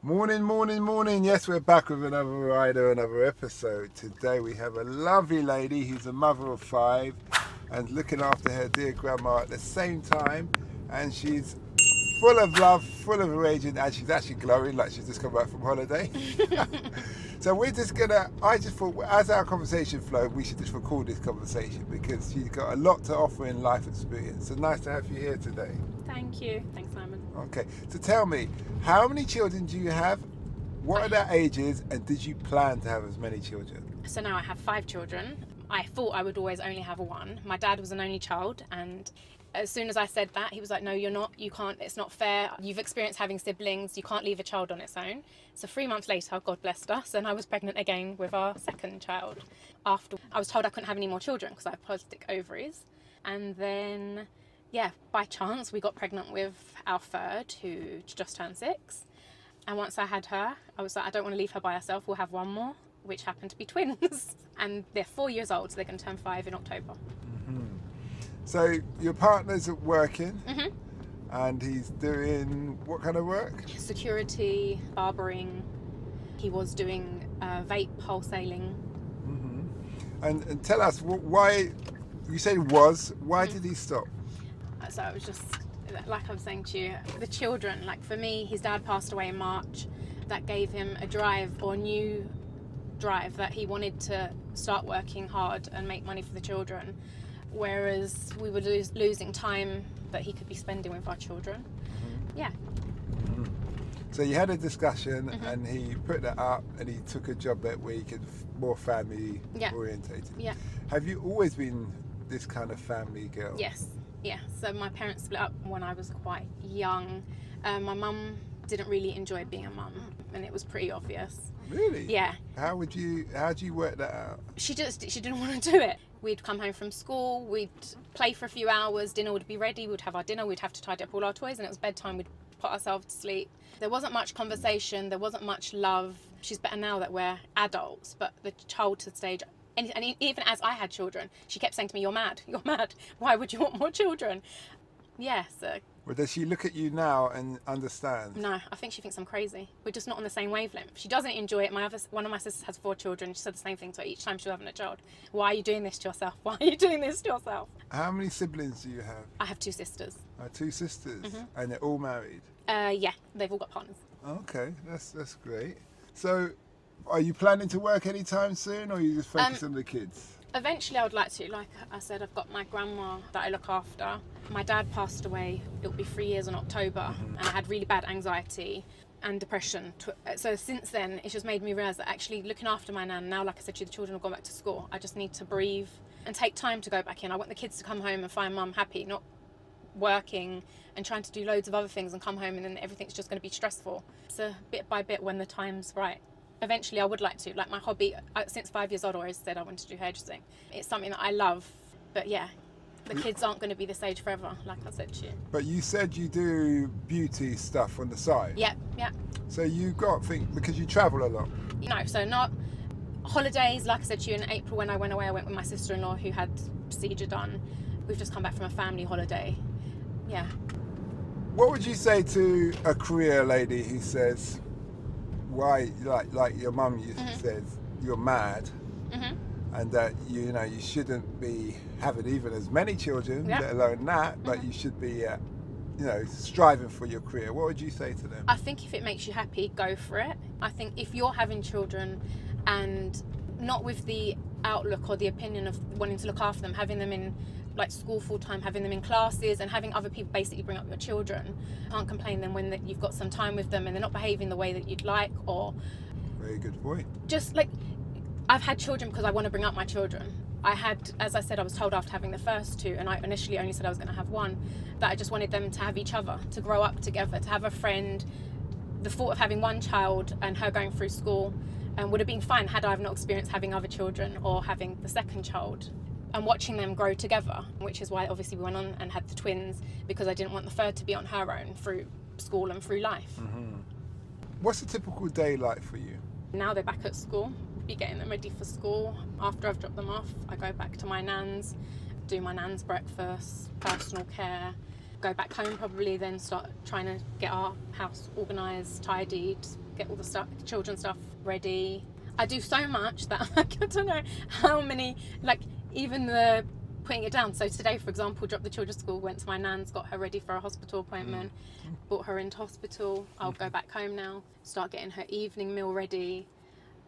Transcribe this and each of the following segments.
Morning, morning, morning. Yes, we're back with another rider, another episode. Today we have a lovely lady who's a mother of 5 and looking after her dear grandma at the same time. And she's full of love, full of raging, and she's actually glowing like she's just come back from holiday. So we're just gonna, I just thought as our conversation flowed, we should just record this conversation because she's got a lot to offer in life experience. So nice to have you here today. Thank you. Thanks, Simon. Okay, so tell me, how many children do you have? What are their ages, and did you plan to have as many children? So now I have 5 children. I thought I would always only have one. My dad was an only child, and as soon as I said that, he was like, no, you're not, you can't, it's not fair. You've experienced having siblings, you can't leave a child on its own. So 3 months later, God blessed us, and I was pregnant again with our second child. After I was told I couldn't have any more children because I have polycystic ovaries. And then, yeah, by chance, we got pregnant with our third, who just turned 6. And once I had her, I was like, I don't want to leave her by herself. We'll have one more, which happened to be twins. And they're 4 years old, so they're going to turn 5 in October. Mm-hmm. So your partner's working, Mm-hmm. and he's doing what kind of work? Security, barbering. He was doing vape wholesaling. Mm-hmm. And tell us, why, you say was, why did he stop? So it was just, like I was saying to you, the children, like for me, his dad passed away in March. That gave him a drive, or new drive, that he wanted to start working hard and make money for the children. Whereas we were losing time that he could be spending with our children. Mm-hmm. Yeah. Mm-hmm. So you had a discussion, Mm-hmm. and he put that up, and he took a job that where he could more family orientated. Yeah. Have you always been this kind of family girl? Yes. Yeah. So my parents split up when I was quite young. My mum didn't really enjoy being a mum, and it was pretty obvious. Really? Yeah. How do you work that out? She didn't want to do it. We'd come home from school, we'd play for a few hours, dinner would be ready, we'd have our dinner, we'd have to tidy up all our toys, and it was bedtime, we'd put ourselves to sleep. There wasn't much conversation, there wasn't much love. She's better now that we're adults, but the childhood stage, and even as I had children, she kept saying to me, you're mad, why would you want more children? Yeah, so... Well, does she look at you now and understand? No, I think she thinks I'm crazy. We're just not on the same wavelength. She doesn't enjoy it. One of my sisters has 4 children. She said the same thing to her each time she was having a child. Why are you doing this to yourself? Why are you doing this to yourself? How many siblings do you have? I have 2 sisters. 2 sisters, Mm-hmm. and they're all married? Yeah, they've all got partners. Okay, that's great. So, are you planning to work anytime soon, or are you just focused on the kids? Eventually I would like to. Like I said, I've got my grandma that I look after. My dad passed away, it'll be 3 years in October, mm-hmm. and I had really bad anxiety and depression. So since then, it's just made me realise that actually looking after my nan, now like I said to you, the children have gone back to school, I just need to breathe and take time to go back in. I want the kids to come home and find mum happy, not working and trying to do loads of other things and come home and then everything's just going to be stressful. So bit by bit, when the time's right. Eventually I would like to, like my hobby, since 5 years old I always said I wanted to do hairdressing. It's something that I love, but yeah, the kids aren't going to be this age forever, like I said to you. But you said you do beauty stuff on the side. Yeah. So you've got, because you travel a lot. No, so not holidays, like I said to you, in April when I went away, I went with my sister-in-law who had procedure done. We've just come back from a family holiday. Yeah. What would you say to a career lady who says, why, like your mum mm-hmm. says, you're mad, mm-hmm. and that you shouldn't be having even as many children, let alone that, but mm-hmm. you should be striving for your career? What would you say to them? I think if it makes you happy, go for it. I think if you're having children and not with the outlook or the opinion of wanting to look after them, having them in like school full time, having them in classes and having other people basically bring up your children, can't complain then when you've got some time with them and they're not behaving the way that you'd like. Or very good point. Just like, I've had children because I want to bring up my children. I had, as I said, I was told after having the first 2, and I initially only said I was going to have 1, that I just wanted them to have each other, to grow up together, to have a friend. The thought of having 1 child and her going through school would have been fine had I not experienced having other children or having the second child and watching them grow together, which is why obviously we went on and had the twins, because I didn't want the third to be on her own through school and through life. Mm-hmm. What's a typical day like for you? Now they're back at school, be getting them ready for school. After I've dropped them off, I go back to my nan's, do my nan's breakfast, personal care, go back home probably, then start trying to get our house organised, tidied, get all the stuff, children's stuff ready. I do so much that I don't know how many, like even the putting it down. So today, for example, dropped the children to school, went to my nan's, got her ready for a hospital appointment, brought her into hospital. I'll go back home now, start getting her evening meal ready,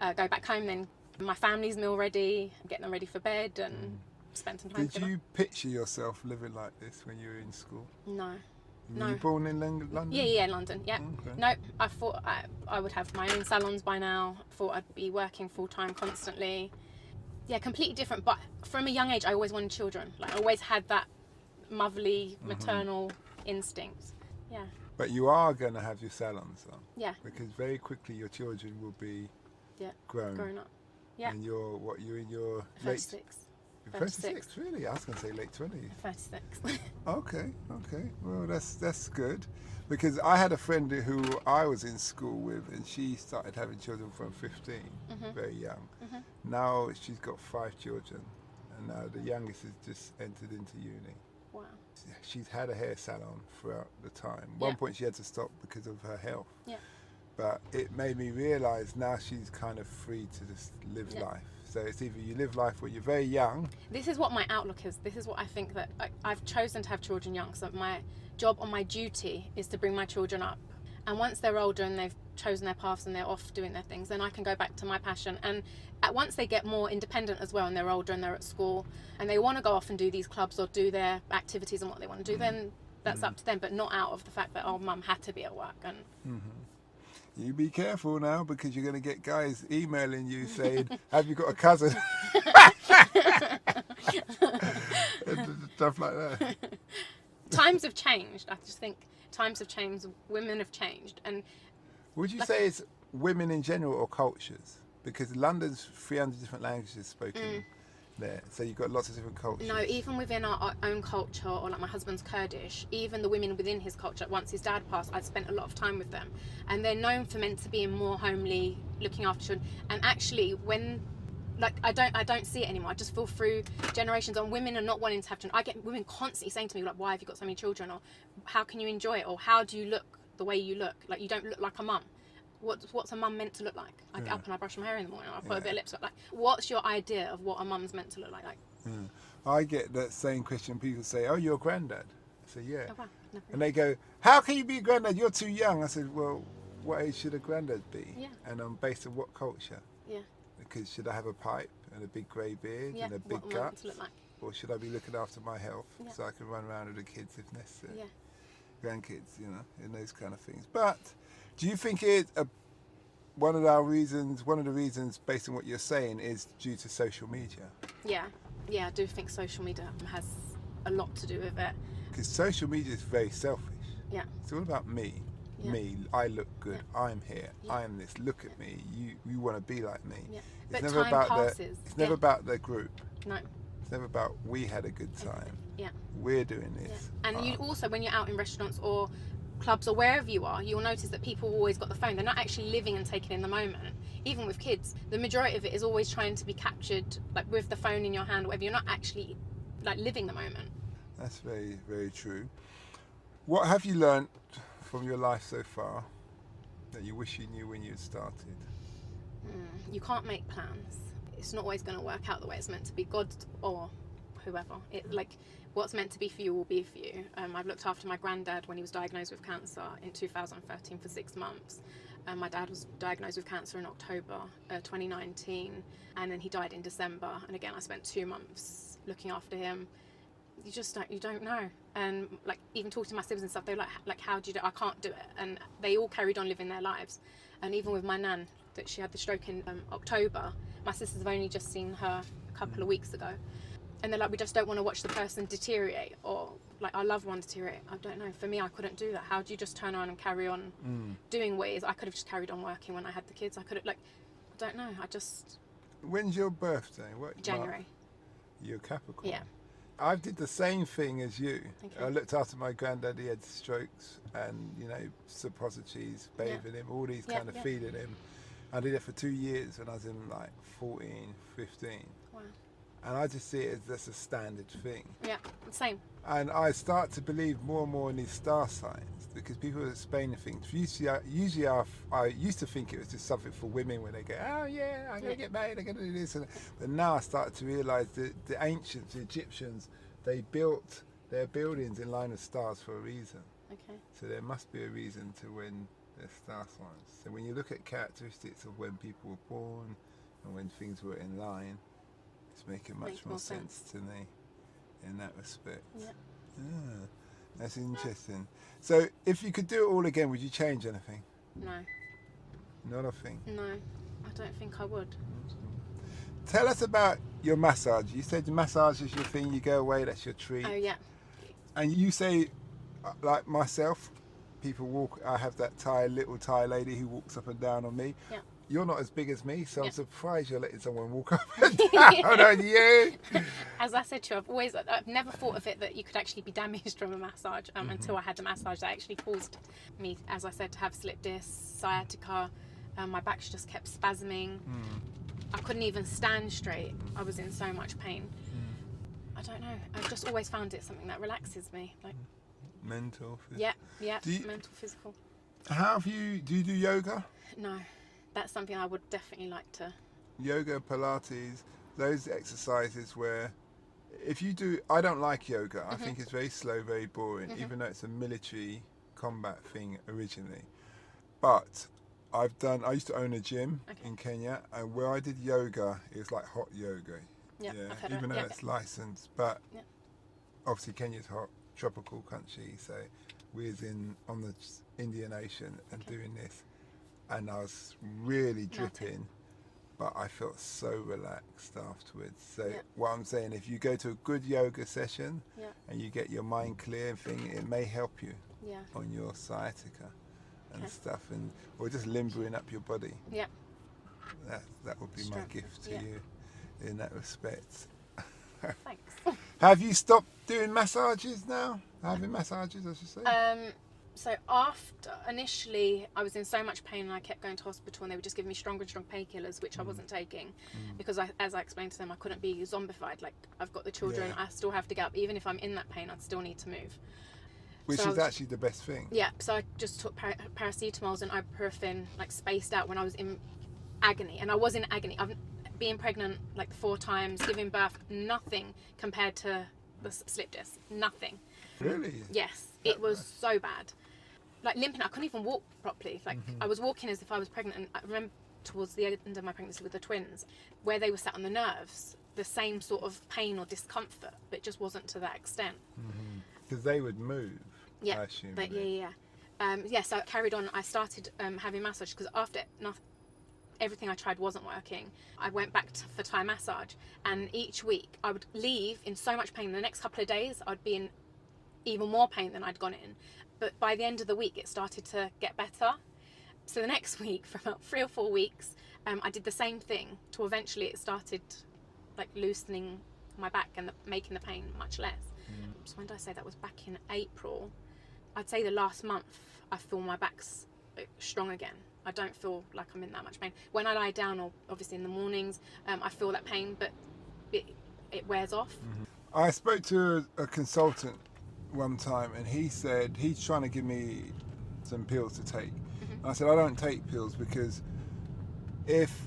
go back home, then my family's meal ready, getting them ready for bed and spend some time together. Did you picture yourself living like this when you were in school? No. Were you born in London? Yeah, London, yeah. Okay. No, I thought I would have my own salons by now. I thought I'd be working full-time constantly. Yeah, completely different. But from a young age, I always wanted children. Like, I always had that motherly, maternal instinct. Yeah. But you are going to have your salons, though. Yeah. Because very quickly your children will be grown up. Yeah. And you're in your 36. You're 36, really? I was going to say late 20s. 36. Okay. Well, that's good. Because I had a friend who I was in school with, and she started having children from 15, very young. Now she's got 5 children, and now the youngest has just entered into uni. Wow. She's had a hair salon throughout the time. One point she had to stop because of her health. Yeah. But it made me realise now she's kind of free to just live life. So it's either you live life when you're very young. This is what my outlook is. This is what I think that I've chosen to have children young. So my job or my duty is to bring my children up. And once they're older and they've chosen their paths and they're off doing their things, then I can go back to my passion. And once they get more independent as well and they're older and they're at school and they want to go off and do these clubs or do their activities and what they want to do, then that's up to them. But not out of the fact that, oh, mum had to be at work. And You be careful now, because you're going to get guys emailing you saying, have you got a cousin? And stuff like that. Times have changed. I just think times have changed. Women have changed. And would you say it's women in general or cultures? Because London's 300 different languages spoken there. So you've got lots of different cultures. no, even within our own culture, or like my husband's Kurdish, even the women within his culture, once his dad passed, I spent a lot of time with them. And they're known for meant to being more homely, looking after children. And actually, when I don't see it anymore. I just feel through generations on women are not wanting to have children. I get women constantly saying to me, like, why have you got so many children? Or how can you enjoy it? Or how do you look the way you look? Like, you don't look like a mum. What's a mum meant to look like? I get up and I brush my hair in the morning. I put a bit of lipstick. Like, what's your idea of what a mum's meant to look like? I get that same question. People say, oh, you're a granddad. I say, yeah. Oh, wow. And they go, how can you be a granddad? You're too young. I said, well, what age should a granddad be? Yeah. And based on what culture? Yeah. Because should I have a pipe and a big grey beard and a big what am I meant gut? to look like? Or should I be looking after my health so I can run around with the kids if necessary? Yeah. Grandkids, and those kind of things. But do you think one of the reasons based on what you're saying is due to social media? Yeah, I do think social media has a lot to do with it. Because social media is very selfish. Yeah. It's all about me. Yeah. Me, I look good. Yeah. I'm here. Yeah. I am this. Look at me. You want to be like me. Yeah. It's But never time about passes. It's never about the group. No. It's never about we had a good time. Yeah. We're doing this. Yeah. And you also, when you're out in restaurants or clubs or wherever you are, you'll notice that people have always got the phone. They're not actually living and taking in the moment. Even with kids, the majority of it is always trying to be captured, like with the phone in your hand or whatever. You're not actually like living the moment. That's very, very true. What have you learnt from your life so far that you wish you knew when you had started? You can't make plans. It's not always going to work out the way it's meant to be. God or whoever. What's meant to be for you will be for you. I've looked after my granddad when he was diagnosed with cancer in 2013 for 6 months. My dad was diagnosed with cancer in October 2019, and then he died in December. And again, I spent 2 months looking after him. You don't know. And like even talking to my siblings and stuff, they're like, how do you do it? I can't do it. And they all carried on living their lives. And even with my nan, that she had the stroke in October, my sisters have only just seen her a couple of weeks ago. And they're like, we just don't want to watch the person deteriorate or like our loved one deteriorate. I don't know. For me, I couldn't do that. How do you just turn on and carry on doing what it is? I could have just carried on working when I had the kids. I could have, I don't know. When's your birthday? What January. month? You're Capricorn. Yeah. I did the same thing as you. Okay. I looked after my granddad. He had strokes and, suppositories, bathing him, all these kind of feeding him. I did it for 2 years when I was in 14, 15. Wow. And I just see it as just a standard thing. Yeah, same. And I start to believe more and more in these star signs because people are explaining things. Usually I used to think it was just something for women when they go, oh yeah, I'm going to get married, I'm going to do this. But now I start to realise that the ancients, the Egyptians, they built their buildings in line of stars for a reason. Okay. So there must be a reason to when there's star signs. So when you look at characteristics of when people were born and when things were in line, it's making much more sense to me in that respect. Yeah. Yeah, that's interesting. So if you could do it all again, would you change anything? No. Not a thing. No, I don't think I would. Tell us about your massage. You said massage is your thing, you go away, that's your treat. Oh yeah. And you say, like myself, people walk, I have that little Thai lady who walks up and down on me. Yeah. You're not as big as me, so Yeah. I'm surprised you're letting someone walk up and down on you. As I said to you, I've never thought of it that you could actually be damaged from a massage until I had the massage that actually caused me, as I said, to have slip disc, sciatica. My back just kept spasming. I couldn't even stand straight. I was in so much pain. I don't know. I've just always found it something that relaxes me. Like Mental, physical. yeah, Do you- mental, physical. Do you do yoga? No, that's something I would definitely like to. Yoga, Pilates, those exercises where if you do, I don't like yoga. I think it's very slow, very boring, even though it's a military combat thing originally. But I used to own a gym in Kenya, and where I did yoga, it was like hot yoga. Yeah, I've heard of even it. though Yeah. it's licensed. But Yeah. obviously Kenya's hot, tropical country, so we was on the Indian Ocean and doing this, and I was really dripping, but I felt so relaxed afterwards. So what I'm saying, if you go to a good yoga session and you get your mind clear and thing, it may help you on your sciatica and stuff, or just limbering up your body. Yeah. That would be my gift to you in that respect. Thanks. Have you stopped doing massages now? Having massages, I should say. So after initially I was in so much pain and I kept going to hospital and they were just giving me stronger and stronger painkillers, which I wasn't taking because as I explained to them, I couldn't be zombified. Like I've got the children, I still have to get up. Even if I'm in that pain, I'd still need to move. Which is actually the best thing. Yeah, so I just took paracetamols and ibuprofen, like spaced out when I was in agony. And I was in agony. I've been pregnant like 4 times, giving birth, nothing compared to the slip disc. Nothing. Really? Yes, it was so bad. Like limping, I couldn't even walk properly. Like I was walking as if I was pregnant. And I remember towards the end of my pregnancy with the twins, where they were sat on the nerves, the same sort of pain or discomfort, but it just wasn't to that extent. Because they would move. Yeah, I assume. but so I carried on. I started having massage because after everything I tried wasn't working. I went back for Thai massage, and each week I would leave in so much pain. The next couple of days I'd be in even more pain than I'd gone in. But by the end of the week it started to get better. So the next week, for about 3 or 4 weeks, I did the same thing till eventually it started like loosening my back and making the pain much less. So when did I say that was back in April? I'd say the last month I feel my back's strong again. I don't feel like I'm in that much pain. When I lie down, or obviously in the mornings, I feel that pain, but it wears off. I spoke to a consultant one time, and he said he's trying to give me some pills to take. And I said I don't take pills because if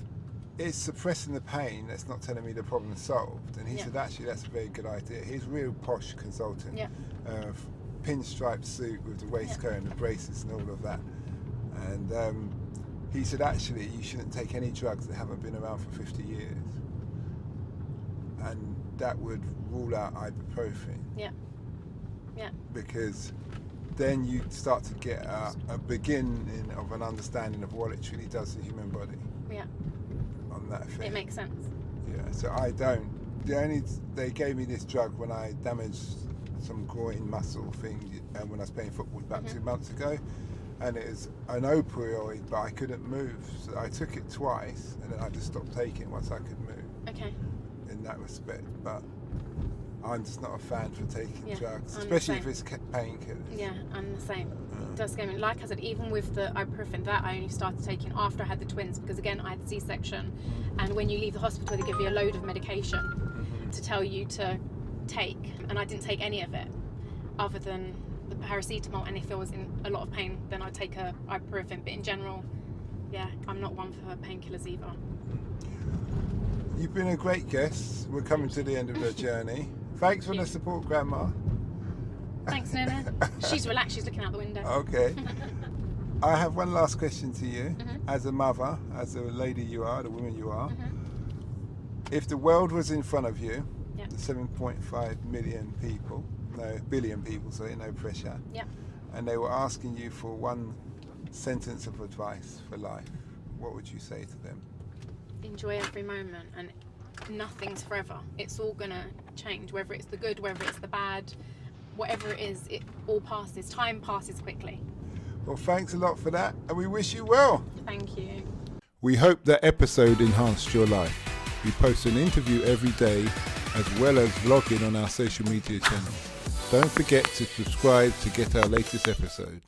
it's suppressing the pain, that's not telling me the problem's solved. And he said actually that's a very good idea. He's a real posh consultant. Pinstripe suit with the waistcoat and the braces and all of that. And he said actually you shouldn't take any drugs that haven't been around for 50 years. And that would rule out ibuprofen. Because then you start to get a beginning of an understanding of what it truly does to the human body. On that thing. It makes sense. Yeah, so I don't. They gave me this drug when I damaged some groin muscle thing when I was playing football about 2 months ago, and it was an opioid, but I couldn't move, so I took it twice, and then I just stopped taking it once I could move. Okay. In that respect, but I'm just not a fan for taking drugs, I'm especially if it's painkillers. Yeah, I'm the same. It does scare me. Like I said, even with the ibuprofen, that I only started taking after I had the twins, because again I had the C-section, and when you leave the hospital they give you a load of medication, to tell you to take, and I didn't take any of it other than the paracetamol, and if I was in a lot of pain then I'd take a ibuprofen, but in general, yeah, I'm not one for painkillers either. You've been a great guest. We're coming to the end of the journey. Thanks for the support, Grandma. Thanks, Nana. She's relaxed, she's looking out the window. Okay. I have one last question to you. Mm-hmm. As a mother, as a lady you are, the woman you are, Mm-hmm. if the world was in front of you, Yeah. the 7.5 million people, no, billion people, sorry, no pressure, Yeah. and they were asking you for one sentence of advice for life, what would you say to them? Enjoy every moment, and nothing's forever. It's all gonna change, whether it's the good, whether it's the bad, whatever it is, it all passes. Time passes quickly. Well, thanks a lot for that, and we wish you well. Thank you. We hope that episode enhanced your life. We post an interview every day as well as vlogging on our social media channels. Don't forget to subscribe to get our latest episode.